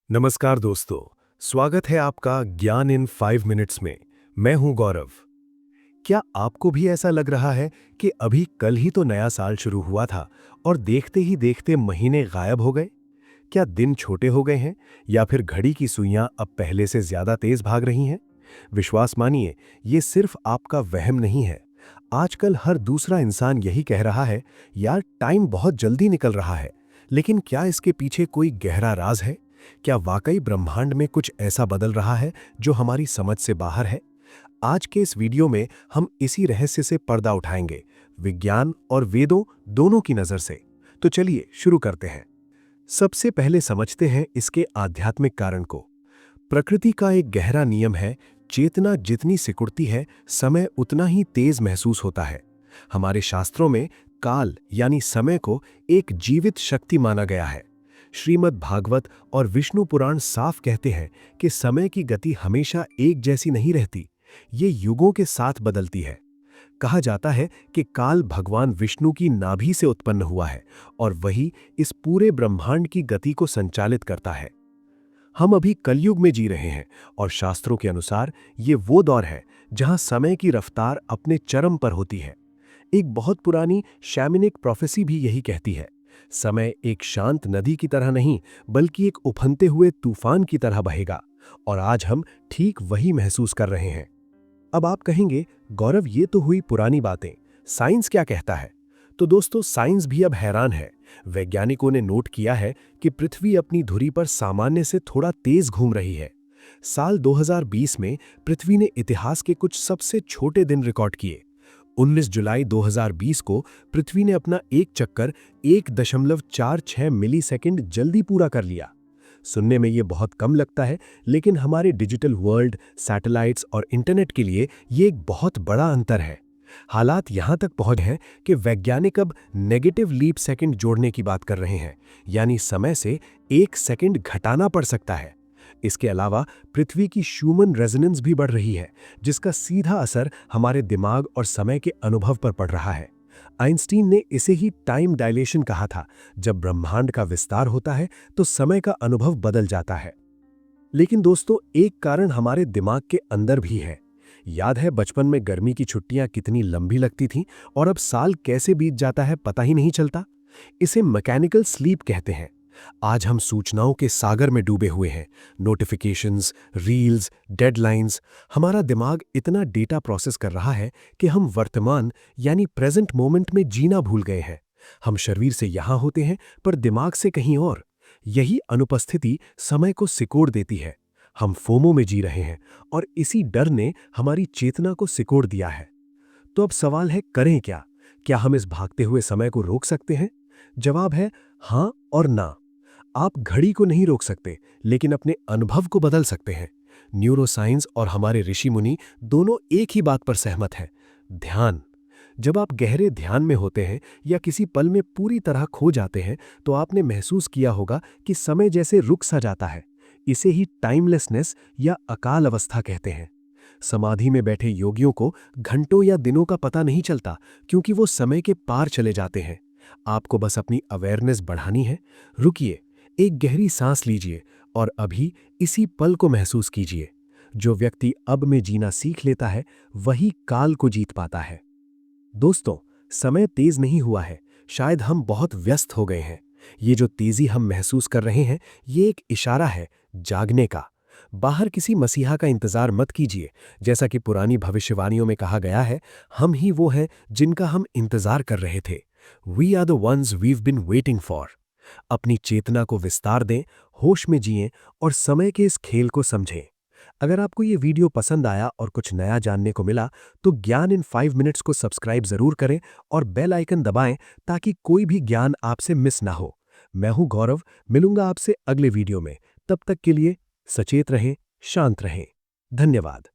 नमस्कार दोस्तों, स्वागत है आपका ज्ञान इन 5 मिनट्स में। मैं हूं गौरव। क्या आपको भी ऐसा लग रहा है कि अभी कल ही तो नया साल शुरू हुआ था और देखते ही देखते महीने गायब हो गए? क्या दिन छोटे हो गए हैं या फिर घड़ी की सुइयां अब पहले से ज्यादा तेज भाग रही हैं? विश्वास मानिए, ये सिर्फ आपका वहम नहीं है। आजकल हर दूसरा इंसान यही कह रहा है, यार टाइम बहुत जल्दी निकल रहा है। लेकिन क्या इसके पीछे कोई गहरा राज है? क्या वाकई ब्रह्मांड में कुछ ऐसा बदल रहा है जो हमारी समझ से बाहर है? आज के इस वीडियो में हम इसी रहस्य से पर्दा उठाएंगे, विज्ञान और वेदों दोनों की नजर से। तो चलिए शुरू करते हैं। सबसे पहले समझते हैं इसके आध्यात्मिक कारण को। प्रकृति का एक गहरा नियम है, चेतना जितनी सिकुड़ती है, समय उतना ही तेज महसूस होता है। हमारे शास्त्रों में काल यानी समय को एक जीवित शक्ति माना गया है। श्रीमद् भागवत और विष्णु पुराण साफ कहते हैं कि समय की गति हमेशा एक जैसी नहीं रहती, ये युगों के साथ बदलती है। कहा जाता है कि काल भगवान विष्णु की नाभि से उत्पन्न हुआ है और वही इस पूरे ब्रह्मांड की गति को संचालित करता है। हम अभी कलयुग में जी रहे हैं और शास्त्रों के अनुसार ये वो दौर है जहां समय की रफ्तार अपने चरम पर होती है। एक बहुत पुरानी शैमनिक प्रोफेसी भी यही कहती है, समय एक शांत नदी की तरह नहीं बल्कि एक उफनते हुए तूफान की तरह बहेगा। और आज हम ठीक वही महसूस कर रहे हैं। अब आप कहेंगे, गौरव ये तो हुई पुरानी बातें, साइंस क्या कहता है? तो दोस्तों, साइंस भी अब हैरान है। वैज्ञानिकों ने नोट किया है कि पृथ्वी अपनी धुरी पर सामान्य से थोड़ा तेज घूम रही है। साल 2020 में पृथ्वी ने इतिहास के कुछ सबसे छोटे दिन रिकॉर्ड किए। 19 जुलाई 2020 को पृथ्वी ने अपना एक चक्कर 1.46 मिलीसेकंड जल्दी पूरा कर लिया। सुनने में ये बहुत कम लगता है, लेकिन हमारे डिजिटल वर्ल्ड, सैटेलाइट्स और इंटरनेट के लिए ये एक बहुत बड़ा अंतर है। हालात यहां तक पहुंच हैं कि वैज्ञानिक अब नेगेटिव लीप सेकंड जोड़ने की बात कर रहे हैं, यानी समय से 1 सेकंड घटाना पड़ सकता है। इसके अलावा पृथ्वी की शूमन रेजोनेंस भी बढ़ रही है, जिसका सीधा असर हमारे दिमाग और समय के अनुभव पर पड़ रहा है। आइंस्टीन ने इसे ही टाइम डायलेशन कहा था। जब ब्रह्मांड का विस्तार होता है तो समय का अनुभव बदल जाता है। लेकिन दोस्तों, एक कारण हमारे दिमाग के अंदर भी है। याद है बचपन में गर्मी की छुट्टियां कितनी लंबी लगती थीं और अब साल कैसे बीत जाता है पता ही नहीं चलता। इसे मैकेनिकल स्लीप कहते हैं। आज हम सूचनाओं के सागर में डूबे हुए हैं। नोटिफिकेशंस, रील्स, डेडलाइंस, हमारा दिमाग इतना डेटा प्रोसेस कर रहा है कि हम वर्तमान यानी प्रेजेंट मोमेंट में जीना भूल गए हैं। हम शरीर से यहां होते हैं पर दिमाग से कहीं और। यही अनुपस्थिति समय को सिकोड़ देती है। हम फोमो में जी रहे हैं और इसी डर ने हमारी चेतना को सिकोड़ दिया है। तो अब सवाल है, करें क्या? क्या हम इस भागते हुए समय को रोक सकते हैं? जवाब है हां और ना। आप घड़ी को नहीं रोक सकते, लेकिन अपने अनुभव को बदल सकते हैं। न्यूरोसाइंस और हमारे ऋषि मुनि दोनों एक ही बात पर सहमत हैं, ध्यान। जब आप गहरे ध्यान में होते हैं या किसी पल में पूरी तरह खो जाते हैं, तो आपने महसूस किया होगा कि समय जैसे रुक सा जाता है। इसे ही टाइमलेसनेस या अकाल अवस्था कहते हैं। समाधि में बैठे योगियों को घंटों या दिनों का पता नहीं चलता, क्योंकि वो समय के पार चले जाते हैं। आपको बस अपनी अवेयरनेस बढ़ानी है। रुकिए, एक गहरी सांस लीजिए और अभी इसी पल को महसूस कीजिए। जो व्यक्ति अब में जीना सीख लेता है, वही काल को जीत पाता है। दोस्तों, समय तेज नहीं हुआ है, शायद हम बहुत व्यस्त हो गए हैं। ये जो तेजी हम महसूस कर रहे हैं, ये एक इशारा है जागने का। बाहर किसी मसीहा का इंतजार मत कीजिए। जैसा कि पुरानी भविष्यवाणियों में कहा गया है, हम ही वो हैं जिनका हम इंतजार कर रहे थे। We are the ones we've been waiting for. अपनी चेतना को विस्तार दें, होश में जिएं और समय के इस खेल को समझें। अगर आपको ये वीडियो पसंद आया और कुछ नया जानने को मिला, तो ज्ञान इन 5 मिनट्स को सब्सक्राइब जरूर करें और बेल आइकन दबाएं ताकि कोई भी ज्ञान आपसे मिस ना हो। मैं हूं गौरव, मिलूंगा आपसे अगले वीडियो में। तब तक के लिए सचेत रहें, शांत रहें। धन्यवाद।